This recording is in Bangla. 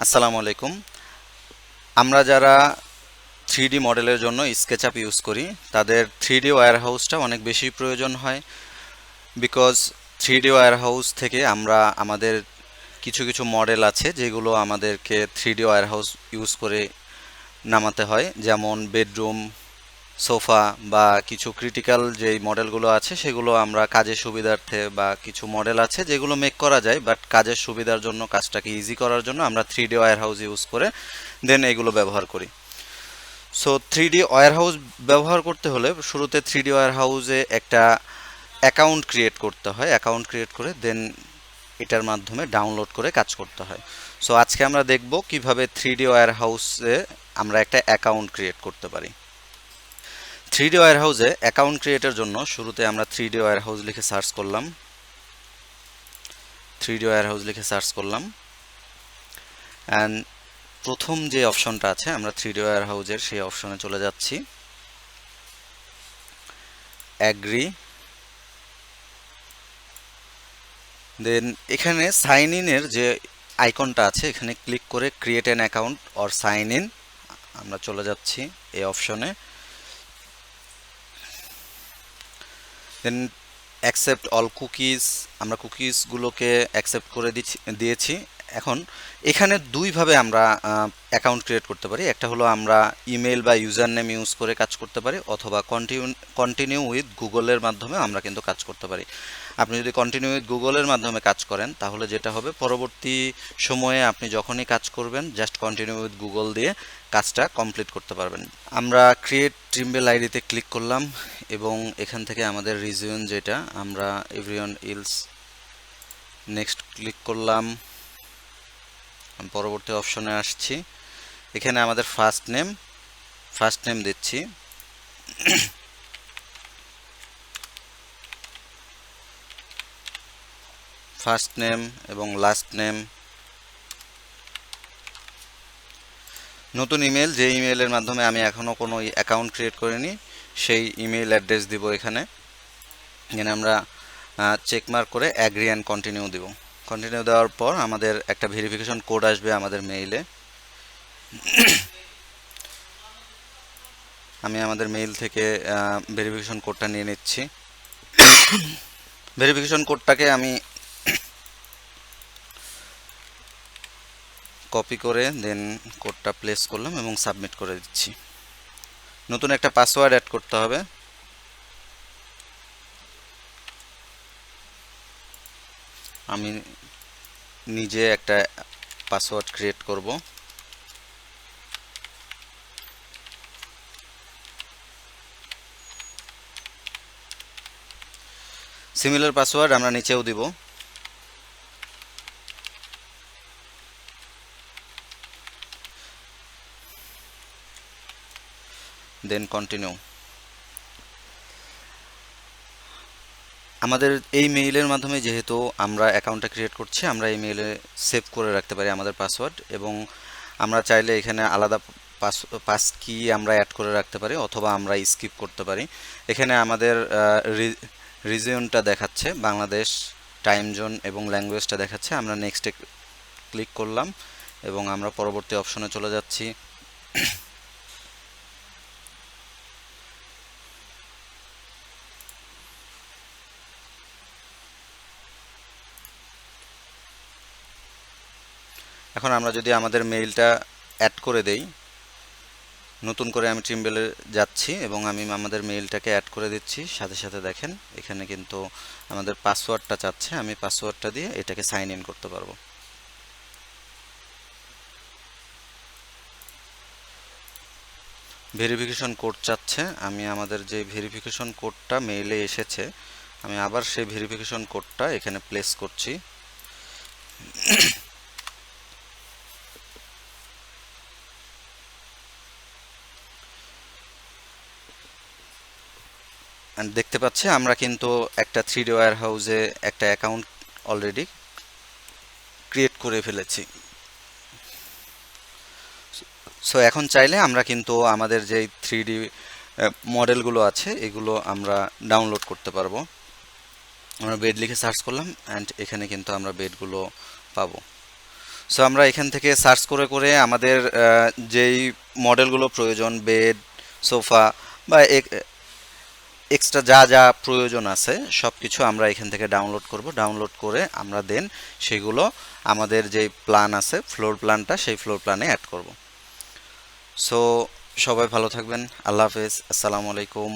আসসালামু আলাইকুম। আমরা যারা 3D মডেলের জন্য স্কেচআপ ইউজ করি তাদের 3D ওয়্যারহাউসটা অনেক বেশি প্রয়োজন হয়। বিকজ 3D ওয়্যারহাউস থেকে আমরা আমাদের কিছু কিছু মডেল আছে যেগুলো আমাদেরকে 3D ওয়্যারহাউস ইউজ করে নামাতে হয়, যেমন বেডরুম, সোফা বা কিছু ক্রিটিক্যাল যেই মডেলগুলো আছে সেগুলো আমরা কাজের সুবিধার্থে, বা কিছু মডেল আছে যেগুলো মেক করা যায় বাট কাজের সুবিধার জন্য, কাজটাকে ইজি করার জন্য আমরা 3D ওয়্যারহাউস ইউজ করে দেন এগুলো ব্যবহার করি। সো 3D ওয়্যারহাউস ব্যবহার করতে হলে শুরুতে 3D ওয়্যারহাউসে একটা অ্যাকাউন্ট ক্রিয়েট করতে হয়। অ্যাকাউন্ট ক্রিয়েট করে দেন এটার মাধ্যমে ডাউনলোড করে কাজ করতে হয়। সো আজকে আমরা দেখব কিভাবে 3D ওয়্যারহাউসে আমরা একটা অ্যাকাউন্ট ক্রিয়েট করতে পারি। 3D ওয়্যারহাউসে অ্যাকাউন্ট ক্রিয়েটের জন্য শুরুতে আমরা 3D ওয়্যারহাউস লিখে সার্চ করলাম। 3D ওয়্যারহাউস লিখে সার্চ করলাম অ্যান্ড প্রথম যে অপশনটা আছে আমরা 3D ওয়্যারহাউসের সেই অপশনে চলে যাচ্ছি। অ্যাগ্রি, দেন এখানে সাইন ইনের যে আইকনটা আছে এখানে ক্লিক করে create an account or sign in আমরা চলে যাচ্ছি এই অপশনে। দেন অ্যাকসেপ্ট অল কুকিজ, আমরা কুকিজগুলোকে অ্যাকসেপ্ট করে দিয়েছি। এখন এখানে দুইভাবে আমরা অ্যাকাউন্ট ক্রিয়েট করতে পারি। একটা হলো আমরা ইমেল বা ইউজার নেম ইউজ করে কাজ করতে পারি, অথবা কন্টিনিউ উইথ গুগলের মাধ্যমে আমরা কিন্তু কাজ করতে পারি। আপনি যদি কন্টিনিউ উইথ গুগলের মাধ্যমে কাজ করেন তাহলে যেটা হবে, পরবর্তী সময়ে আপনি যখনই কাজ করবেন জাস্ট কন্টিনিউ উইথ গুগল দিয়ে কাজটা কমপ্লিট করতে পারবেন। আমরা ক্রিয়েট ট্রিম্বেল আইডিতে ক্লিক করলাম এবং এখান থেকে আমাদের রিজিয়ন যেটা, আমরা এভরিওয়ান ইলস নেক্সট ক্লিক করলাম। পরবর্তী অপশনে আসছি। এখানে আমাদের ফার্স্ট নেম দিচ্ছি। ফার্স্ট নেম এবং লাস্ট নেম। নতুন ইমেল, যে ইমেলের মাধ্যমে আমি এখনও কোনো অ্যাকাউন্ট ক্রিয়েট করিনি সেই ইমেল অ্যাড্রেস দিব এখানে। এখানে আমরা চেকমার্ক করে অ্যাগ্রি অ্যান্ড কন্টিনিউ দিব। কন্টিনিউ দেওয়ার পর আমাদের একটা ভেরিফিকেশন কোড আসবে আমাদের মেইলে। আমি আমাদের মেইল থেকে ভেরিফিকেশন কোডটা নিয়ে নিচ্ছি। ভেরিফিকেশন কোডটাকে আমি কপি করে দেন কোডটা প্লেস করলাম এবং সাবমিট করে দিচ্ছি। নতুন একটা পাসওয়ার্ড অ্যাড করতে হবে। আমি নিজে একটা পাসওয়ার্ড ক্রিয়েট করব। সিমিলার পাসওয়ার্ড আমরা নিচেও দিব। Then continue. আমাদের এই মেইলের মাধ্যমে যেহেতু আমরা অ্যাকাউন্টটা ক্রিয়েট করছি, আমরা এই মেইলে সেভ করে রাখতে পারি আমাদের পাসওয়ার্ড, এবং আমরা চাইলে এখানে আলাদা পাস কি আমরা অ্যাড করে রাখতে পারি, অথবা আমরা স্কিপ করতে পারি। এখানে আমাদের রিজিয়নটা দেখাচ্ছে বাংলাদেশ, টাইম জোন এবং ল্যাঙ্গুয়েজটা দেখাচ্ছে। আমরা নেক্সটে ক্লিক করলাম এবং আমরা পরবর্তী অপশনে চলে যাচ্ছি। এখন আমরা যদি আমাদের মেইলটা অ্যাড করে দেই, নতুন করে আমি ট্রিম্বেলে যাচ্ছি এবং আমি আমাদের মেইলটাকে অ্যাড করে দিচ্ছি, সাথে সাথে দেখেন এখানে কিন্তু আমাদের পাসওয়ার্ডটা চাচ্ছে। আমি পাসওয়ার্ডটা দিয়ে এটাকে সাইন ইন করতে পারবো। ভেরিফিকেশন কোড চাচ্ছে। আমি আমাদের যে ভেরিফিকেশন কোডটা মেইলে এসেছে, আমি আবার সেই ভেরিফিকেশন কোডটা এখানে প্লেস করছি। দেখতে পাচ্ছি আমরা কিন্তু একটা 3D ওয়্যারহাউসে একটা অ্যাকাউন্ট অলরেডি ক্রিয়েট করে ফেলেছি। সো এখন চাইলে আমরা কিন্তু আমাদের যে 3D মডেলগুলো আছে এগুলো আমরা ডাউনলোড করতে পারবো। আমরা বেড লিখে সার্চ করলাম অ্যান্ড এখানে কিন্তু আমরা বেডগুলো পাবো। সো আমরা এখান থেকে সার্চ করে করে আমাদের যেই মডেলগুলো প্রয়োজন, বেড, সোফা বা এক্সট্রা যা যা প্রয়োজন আছে সব কিছু আমরা এখান থেকে ডাউনলোড করব। ডাউনলোড করে আমরা দেন সেগুলো আমাদের যে প্ল্যান আছে, ফ্লোর প্ল্যানটা, সেই ফ্লোর প্ল্যানে অ্যাড করব। সো সবাই ভালো থাকবেন। আল্লাহ হাফেজ। আসসালামু আলাইকুম।